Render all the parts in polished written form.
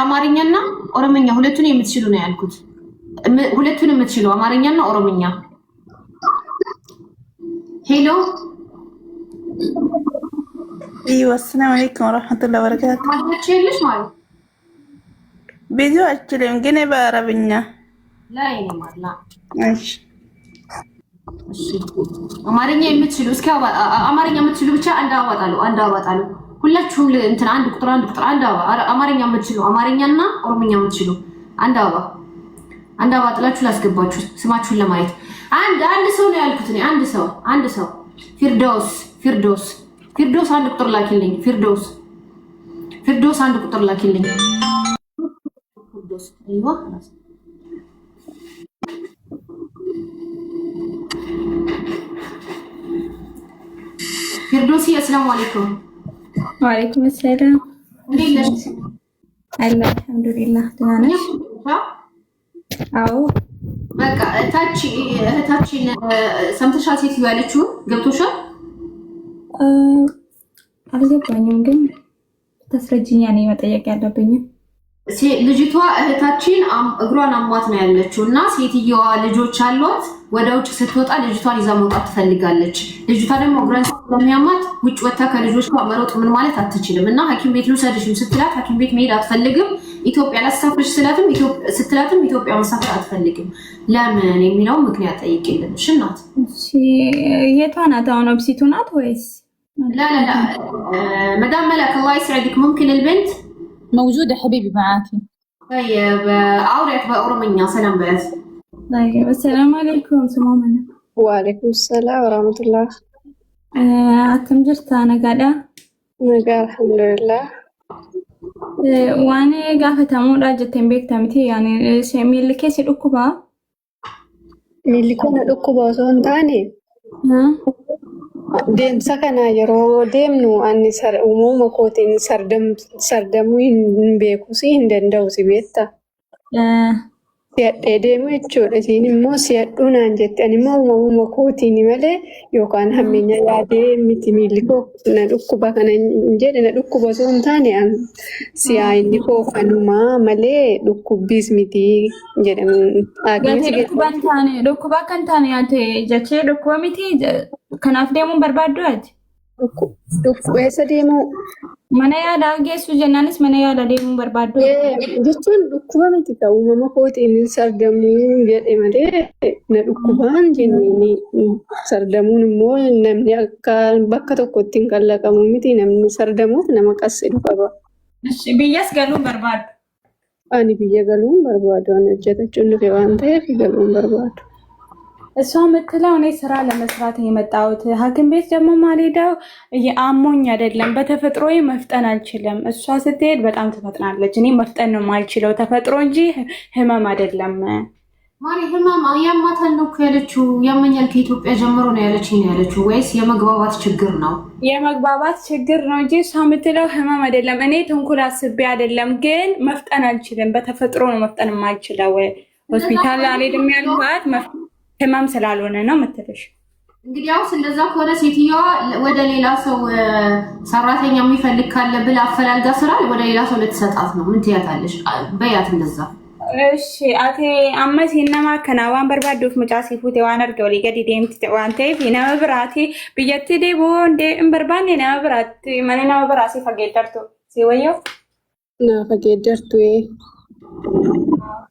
አማርኛና ኦሮምኛ ሁለቱን የምትችሉ ነው ያልኩት። ሁለቱን የምትችሉ አማርኛና ኦሮምኛ። ሄሎ ايوه السلام عليكم ورحمه الله وبركاته ማድረግልሽ ማለት ቪዲዮ አችልም ግን በአረብኛ ላይ ነው ማለት እሺ አማርኛ የምትችሉ እስኪ አማርኛ የምትችሉ ብቻ አንድ አዋጣሉ ሁላችሁም እንትን አንድ ቁጥር አንድ አማርኛ የምትችሉ አማርኛና ኦሮምኛ የምትችሉ አንድ አበባ ጥላችሁ ላስገባችሁ ስማችሁን ለማየት አንድ ሰው ነው ያልኩት እኔ አንድ ሰው ፊርዶስ አንድ ቁጥር ላኪልኝ ፊርዶስ አንድ ቁጥር ላኪልኝ ፊርዶስ አይዋ ፊርዶስ السلام عليكم وعليكم السلام እንዴት ነሽ አልሐምዱሊላህ ደህና ነሽ አዎ በቃ እህታችን ሰምተሻል ሴትዮ ያለችው ገብቶሻል አልገባኝም ግን ተስረጅኛ ነኝ መጠየቅ ያለብኝ ልጅቷ እህታችን እግሯን አሟት ነው ያለችው እና ሴትዮዋ ልጆች አሏት ወደ ውጭ ስትወጣ ልጅቷን ይዛ መውጣት ትፈልጋለች ልጅቷ ደግሞ እግሯን ስለሚያማት ውጭ ወጣ ከልጆቿ መሮጥ ምን ማለት አትችልም እና ሐኪም ቤት ልውሰድሽም ስትላት ሐኪም ቤት መሄድ አትፈልግም ኢትዮጵያ ላሳፍርሽ ስትላትም ኢትዮጵያ መሳፈር አትፈልግም ለምን የሚለው ምክንያት ጠይቂልን እሺ እናት እሺ የቷ ናት አሁን ኦብሲቱ ናት ወይስ لا مدام ملك الله يسعدك ممكن البنت موجودة حبيبي معاكي طيب أوريك بأورمية سلام بس طيب السلام عليكم سمومنا وعليكم السلام ورحمة الله كم جرت أنا قاعدة الحمد لله وأنا قاعدة تمور أجتين بيك تمتي يعني سامي اللي كيس الأكبا اللي كنا الأكبا وصون تاني deemsa kana yeroo deemnu ani uumama kootiin sardamuu hin beeku si hin danda'u si beekta. Si'adhee deemu jechuudha. Isiin immoo si'adhuu naan jette ani immoo uumama kootiin malee yookaan hammeenya yaadee miti miilli koo na dhukkuba kana hin jedhe na dhukkuba osoo hin taane si'aa inni koo kanumaa malee dhukkubbiis miti jedhamu. Dhukkuba kan taane yaate jechee dhukkuba miti kanaaf deemuun barbaaddu ati? Eessa deemuu? Mana yaalaa geessu jennaanis mana yaalaa deemuun barbaaddu? Jechuun dhukkuba miti ta'u uumama kootiin sardamuu jedhe malee na dhukkubaan jennee sardamuun immoo namni akka bakka tokkotti hin qallaqamu miti namni sardamuuf nama qasseedu qaba. Biyyas galuun barbaaddu? Ani biyya galuun barbaadu ani hojjetachuun dhufe waan ta'eef galuun barbaadu. እሷ የምትለው እኔ ስራ ለመስራት ነው የመጣሁት ሐኪም ቤት ደግሞ ማልሄደው አሞኝ አይደለም በተፈጥሮዬ መፍጠን አልችልም እሷ ስትሄድ በጣም ትፈጥናለች እኔ መፍጠን ነው የማልችለው ተፈጥሮ እንጂ ህመም አይደለም ማሪ ህመም ያማታል ነው ያለችው ያመኛል ከኢትዮጵያ ጀምሮ ነው ያለችው ወይስ የመግባባት ችግር ነው የመግባባት ችግር ነው እንጂ እሷ የምትለው ህመም አይደለም እኔ ተንኩል አስቤ አይደለም ግን መፍጠን አልችልም በተፈጥሮ ነው መፍጠን የማልችለው ሆስፒታል አልሄድም ያልኳት ህመም ስላልሆነ ነው መተለሽ እንግዲህ ያው እንደዛ ከሆነ ሴትዮዋ ወደ ሌላ ሰው ሰራተኛ የሚፈልግ ካለ ብላ አፈላልጋ ስራ ወደ ሌላ ሰው ልትሰጣት ነው ምን ትያታለሽ በያት እንደዛ እሺ አቴ አመስ ይነማ ከናዋን በርባዶፍ መጫሲፉት ዋን አርገው ሊገዲ ዴምት ተዋንቴ ፊና ብራቲ በየት ዴቦ እንደ እንበርባን ና ብራት ማንና ብራሲ ፈገደርቶ ሲወዮ ና ፈገደርቶ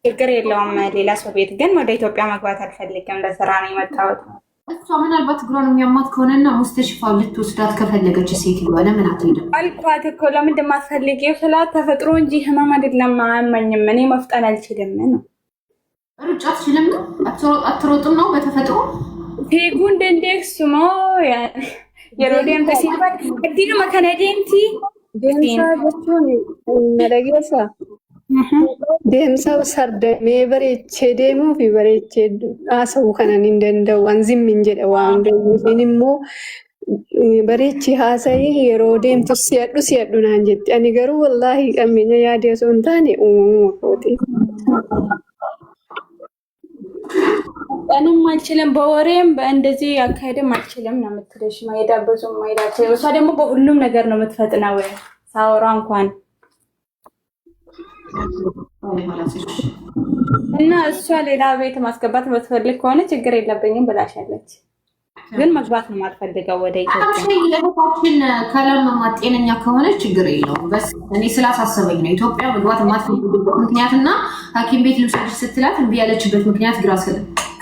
ችግር የለውም ሌላ ሰው ቤት ግን ወደ ኢትዮጵያ መግባት አልፈልግም ለስራ ነው የመጣሁት እሷ ምናልባት እግሯን የሚያማት ከሆነና ሙስተሽፋ ልትወስዳት ከፈለገች ሴትዮዋ ለምን አትሄድም አልኳት እኮ ለምን እንደማትፈልጊው ስላት ተፈጥሮ እንጂ ህመም አይደለም አያመኝም እኔ መፍጠን አልችልም ነው ሩጫ አትችልም ነው አትሮጥም ነው በተፈጥሮ ቴጉን እንደንደክስሞ የሮዲየም ተሲባት እዲኑ መከነዴንቲ deemsa jechuun nadageessa deemsa sardamee bareechee deemuu fi bareechee haasa'uu kanan hin danda'u anzimmin jedha waan danda'uufin immoo bareechee haasa'ee yeroo deemtu si'adhu naan jetti ani garuu wallaahi dhammeenya yaadee osoo hin taane uumama kooti. እኔም አልችልም በወሬም በእንደዚህ አካሄድም አልችልም ነው የምትለሽ ማይዳ ብዙም ማይዳቸው እሷ ደግሞ በሁሉም ነገር ነው የምትፈጥነው ሳወራ እንኳን እና እሷ ሌላ ቤት ማስገባት የምትፈልግ ከሆነ ችግር የለብኝም ብላሻለች። ግን መግባት ነው የማትፈልገው ወደ ኢትዮጵያ። ለታችን ከለመማት ጤነኛ ከሆነች ችግር የለውም። በስ እኔ ስላሳሰበኝ ነው ኢትዮጵያ መግባት የማትፈልግበት ምክንያትና ሐኪም ቤት ልውሰድሽ ስትላት እምቢ ያለችበት ምክንያት ግራ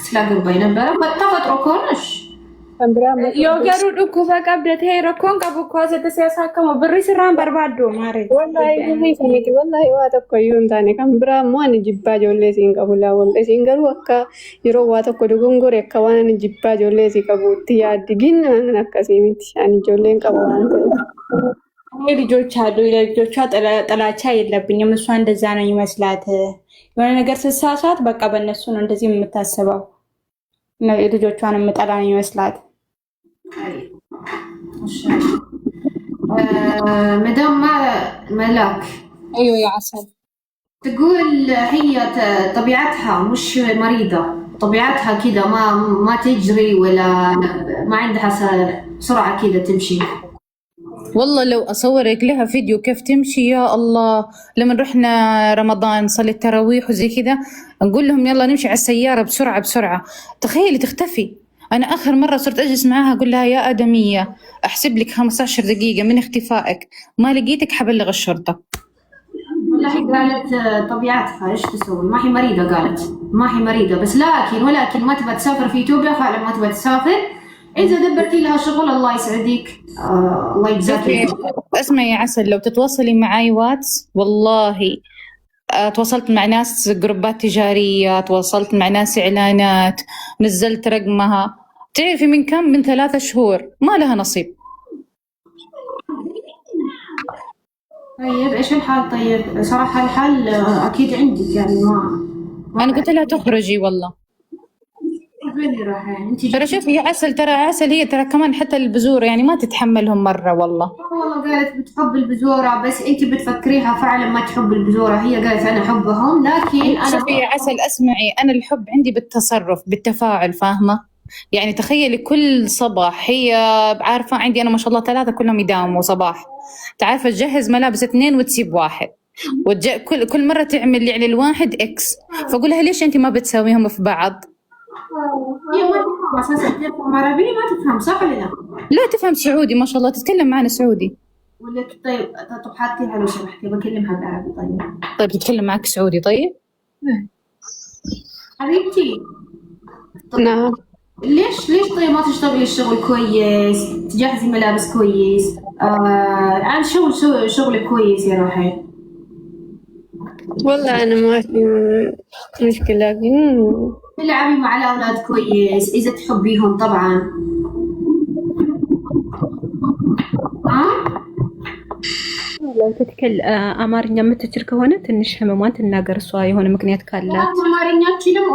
ስላገባኝ ነበረ። ተፈጥሮ ከሆነሽ የወገሩ dhukkuba qabdatee rakkoon qabu koo asirratti siyaasakkamu birri sirraan barbaaddu maare. Wallahi birri saniti wallahi waa tokko iyyuu hin taane kan biraa immoo ani jibbaa ijoollee siin qabu laawwallee siin garuu akka yeroo waa tokko dogongore akka waan ani jibbaa ijoollee sii qabuutti yaaddi ginnan akkasii miti ani ijoolleen qabu waan ta'eef. እኔ ልጆች አሉ ለልጆቿ ጥላቻ የለብኝም። እሷ እንደዛ ነው ይመስላት የሆነ ነገር ስትሳሳት በቃ በእነሱ ነው እንደዚህ የምታስበው ነው ልጆቿን የምጠላ ነው ይመስላት። مدام ملاك ايوه يا عسل تقول هي طبيعتها مش مريضة، طبيعتها كده ما تجري ولا ما عندها سرعة كده تمشي. والله لو اصورك لها فيديو كيف تمشي يا الله. لما رحنا رمضان صلي التراويح وزي كذا نقول لهم يلا نمشي على السيارة بسرعة تخيلي تختفي. أنا آخر مرة صرت أجلس معاها أقول لها يا آدمية أحسب لك 15 دقيقة من اختفائك ما لقيتك حبلغ الشرطة. والله قالت طبيعتها إيش تسوي، ما هي مريضة، قالت ما هي مريضة بس ولكن ما تبغى تسافر في إثيوبيا فعلا ما تبغى تسافر. إذا دبرتي لها شغل الله يسعدك الله يجزاك. اسمعي يا عسل لو تتواصلي معي واتس والله تواصلت مع ناس جروبات تجارية، تواصلت مع ناس إعلانات، نزلت رقمها. تعرفي من كم؟ من 3 شهور ما لها نصيب. طيب إيش الحال؟ طيب صراحة الحال أكيد عندك يعني ما أنا قلت لها تخرجي والله. وين رايحين انت؟ ترى شوفي يا عسل، ترى عسل هي ترى كمان حتى البذور يعني ما تتحملهم مرة والله. والله قالت بتحب البذورة بس انت بتفكريها فعلا ما تحب البذورة. هي قالت انا احبهم لكن انا شوفي يا عسل اسمعي، انا الحب عندي بالتصرف بالتفاعل فاهمة؟ يعني تخيلي كل صباح هي عارفة عندي انا ما شاء الله 3 كلهم يداوموا صباح، تعرف تجهز ملابس 2 وتسيب 1 كل مرة تعمل يعني الواحد اكس. فقولها ليش انت ما بتساويهم في بعض؟ هي ما تفهم اساسا، تفهم عربي ما تفهم صح ولا لا؟ لا تفهم سعودي ما شاء الله، تتكلم معنا سعودي. ولا طيب حاطيها لو سمحتي بكلمها بالعربي. طيب تتكلم معك سعودي طيب؟ حبيبتي نعم. ليش طيب ما تشتغلي الشغل كويس، تجهزي ملابس كويس، عن شغل كويس يا روحي. والله أنا ما في مشكلة لكن تلعبي مع الأولاد كويس إذا تحبيهم طبعا. لو تتكلم አማርኛ የምትችል ከሆነ ትንሽ ህመሟን ትናገር እሷ የሆነ ምክንያት ካላት አማርኛ አትችልም።